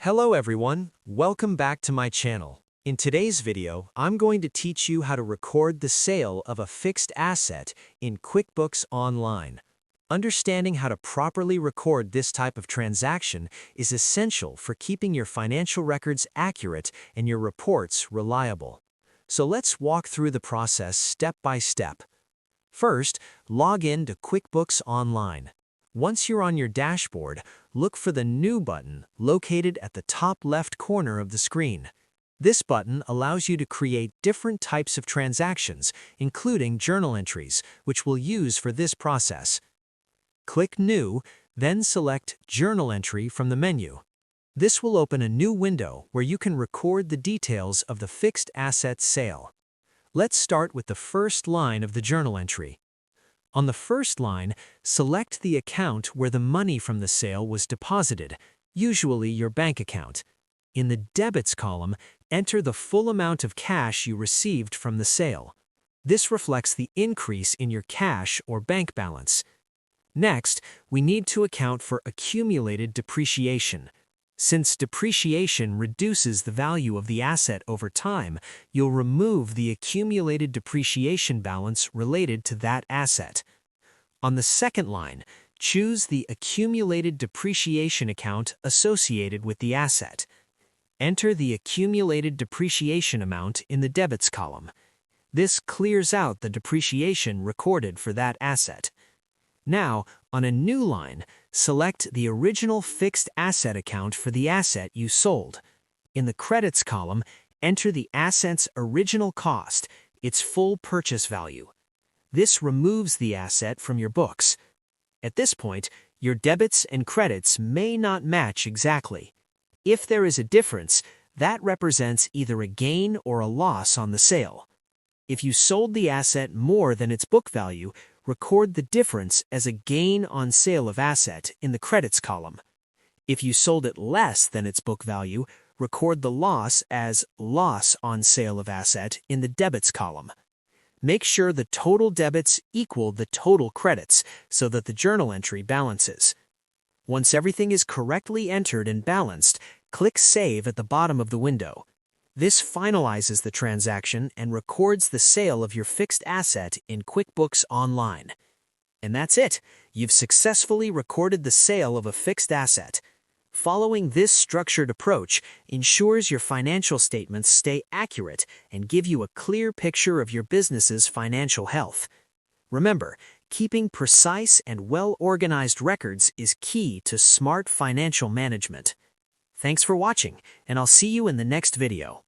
Hello everyone, welcome back to my channel. In today's video, I'm going to teach you how to record the sale of a fixed asset in QuickBooks Online. Understanding how to properly record this type of transaction is essential for keeping your financial records accurate and your reports reliable. So let's walk through the process step by step. First, log in to QuickBooks Online. Once you're on your dashboard, look for the New button located at the top left corner of the screen. This button allows you to create different types of transactions, including journal entries, which we'll use for this process. Click New, then select Journal Entry from the menu. This will open a new window where you can record the details of the fixed asset sale. Let's start with the first line of the journal entry. On the first line, select the account where the money from the sale was deposited, usually your bank account. In the Debits column, enter the full amount of cash you received from the sale. This reflects the increase in your cash or bank balance. Next, we need to account for accumulated depreciation. Since depreciation reduces the value of the asset over time, you'll remove the accumulated depreciation balance related to that asset. On the second line, choose the accumulated depreciation account associated with the asset. Enter the accumulated depreciation amount in the Debits column. This clears out the depreciation recorded for that asset. Now, on a new line, select the original fixed asset account for the asset you sold. In the Credits column, enter the asset's original cost, its full purchase value. This removes the asset from your books. At this point, your debits and credits may not match exactly. If there is a difference, that represents either a gain or a loss on the sale. If you sold the asset more than its book value, record the difference as a gain on sale of asset in the Credits column. If you sold it less than its book value, record the loss as loss on sale of asset in the Debits column. Make sure the total debits equal the total credits so that the journal entry balances. Once everything is correctly entered and balanced, click Save at the bottom of the window. This finalizes the transaction and records the sale of your fixed asset in QuickBooks Online. And that's it. You've successfully recorded the sale of a fixed asset. Following this structured approach ensures your financial statements stay accurate and give you a clear picture of your business's financial health. Remember, keeping precise and well-organized records is key to smart financial management. Thanks for watching, and I'll see you in the next video.